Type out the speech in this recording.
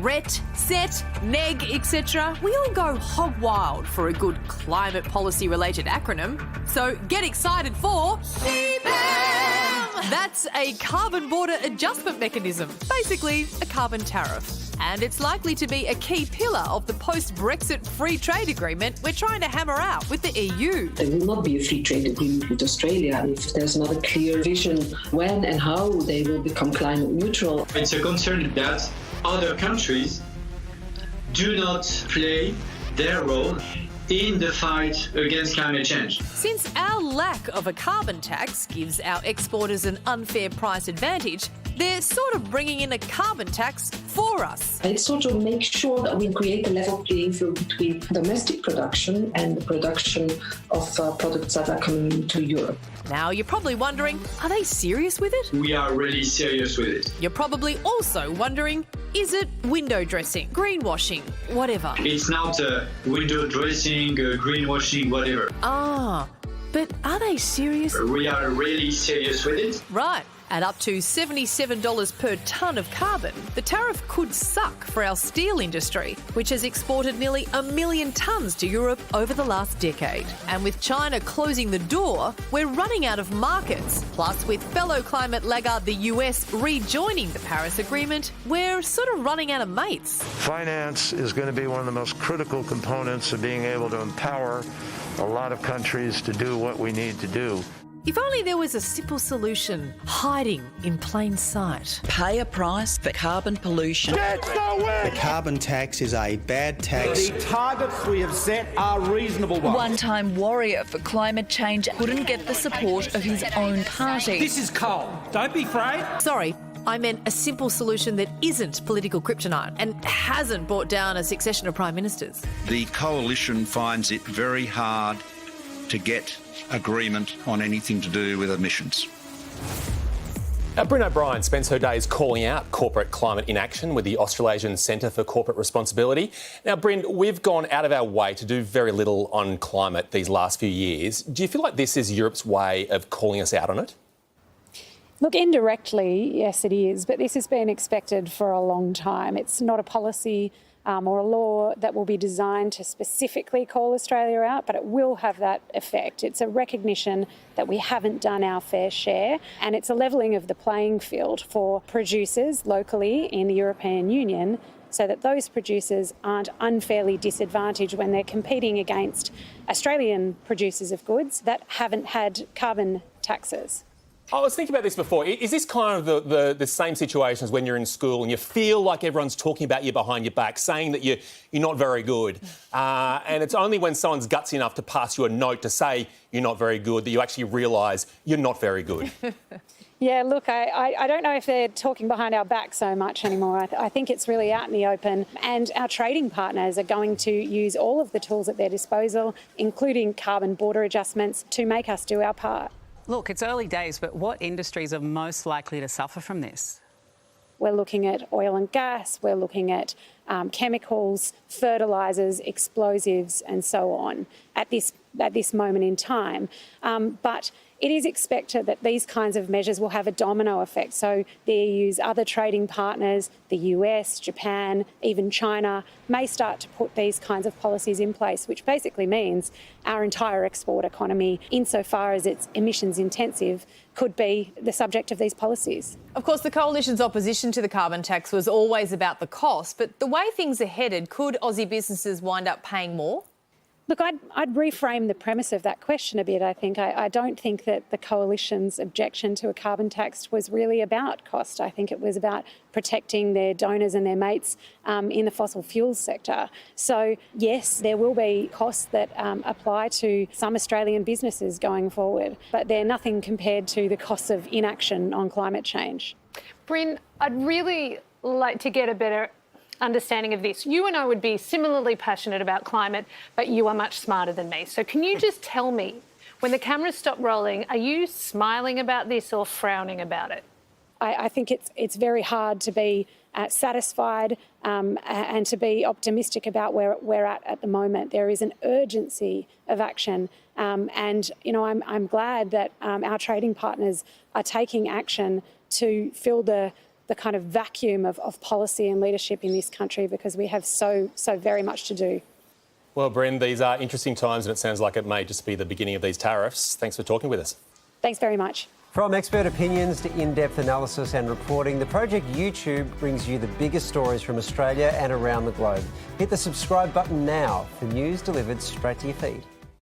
ret, set, neg, etc., we all go hog wild for a good climate policy-related acronym. So get excited for CBAM! That's a carbon border adjustment mechanism, basically a carbon tariff. And it's likely to be a key pillar of the post-Brexit free trade agreement we're trying to hammer out with the EU. There will not be a free trade agreement with Australia if there's not a clear vision when and how they will become climate neutral. It's a concern that other countries do not play their role in the fight against climate change. Since our lack of a carbon tax gives our exporters an unfair price advantage, they're sort of bringing in a carbon tax for us. It sort of makes sure that we create a level playing field between domestic production and the production of products that are coming into Europe. Now you're probably wondering, are they serious with it? We are really serious with it. You're probably also wondering, is it window dressing, greenwashing, whatever? It's not window dressing, greenwashing, whatever. But are they serious? We are really serious with it. Right. At up to $77 per tonne of carbon, the tariff could suck for our steel industry, which has exported nearly 1 million tonnes to Europe over the last decade. And with China closing the door, we're running out of markets. Plus, with fellow climate laggard the US rejoining the Paris Agreement, we're sort of running out of mates. Finance is going to be one of the most critical components of being able to empower a lot of countries to do what we need to do. If only there was a simple solution hiding in plain sight. Pay a price for carbon pollution. The carbon tax is a bad tax. The targets we have set are reasonable ones. One-time warrior for climate change couldn't get the support of his own party. This is coal. Don't be afraid. Sorry, I meant a simple solution that isn't political kryptonite and hasn't brought down a succession of prime ministers. The coalition finds it very hard to get agreement on anything to do with emissions. Bryn O'Brien spends her days calling out corporate climate inaction with the Australasian Centre for Corporate Responsibility. Now, Bryn, we've gone out of our way to do very little on climate these last few years. Do you feel like this is Europe's way of calling us out on it? Look, indirectly, yes, it is, but this has been expected for a long time. It's not a policy or a law that will be designed to specifically call Australia out, but it will have that effect. It's a recognition that we haven't done our fair share, and it's a levelling of the playing field for producers locally in the European Union so that those producers aren't unfairly disadvantaged when they're competing against Australian producers of goods that haven't had carbon taxes. I was thinking about this before. Is this kind of the same situation as when you're in school and you feel like everyone's talking about you behind your back, saying that you're not very good, and it's only when someone's gutsy enough to pass you a note to say you're not very good that you actually realise you're not very good? Yeah, look, I don't know if they're talking behind our back so much anymore. I think it's really out in the open, and our trading partners are going to use all of the tools at their disposal, including carbon border adjustments, to make us do our part. Look, it's early days, but what industries are most likely to suffer from this? We're looking at oil and gas, we're looking at chemicals, fertilisers, explosives and so on at this moment in time. But it is expected that these kinds of measures will have a domino effect. So the EU's other trading partners, the US, Japan, even China, may start to put these kinds of policies in place, which basically means our entire export economy, insofar as it's emissions intensive, could be the subject of these policies. Of course, the Coalition's opposition to the carbon tax was always about the cost, but the way things are headed, could Aussie businesses wind up paying more? Look, I'd reframe the premise of that question a bit, I think. I don't think that the Coalition's objection to a carbon tax was really about cost. I think it was about protecting their donors and their mates in the fossil fuels sector. So, yes, there will be costs that apply to some Australian businesses going forward, but they're nothing compared to the costs of inaction on climate change. Bryn, I'd really like to get a better understanding of this. You and I would be similarly passionate about climate, but you are much smarter than me. So can you just tell me, when the cameras stop rolling, are you smiling about this or frowning about it? I think it's very hard to be satisfied and to be optimistic about where we're at the moment. There is an urgency of action, and I'm glad that our trading partners are taking action to fill the the kind of vacuum of policy and leadership in this country, because we have so very much to do. Well, Bryn, these are interesting times, and it sounds like it may just be the beginning of these tariffs. Thanks for talking with us. Thanks very much. From expert opinions to in-depth analysis and reporting, the Project YouTube brings you the biggest stories from Australia and around the globe. Hit the subscribe button now for news delivered straight to your feed.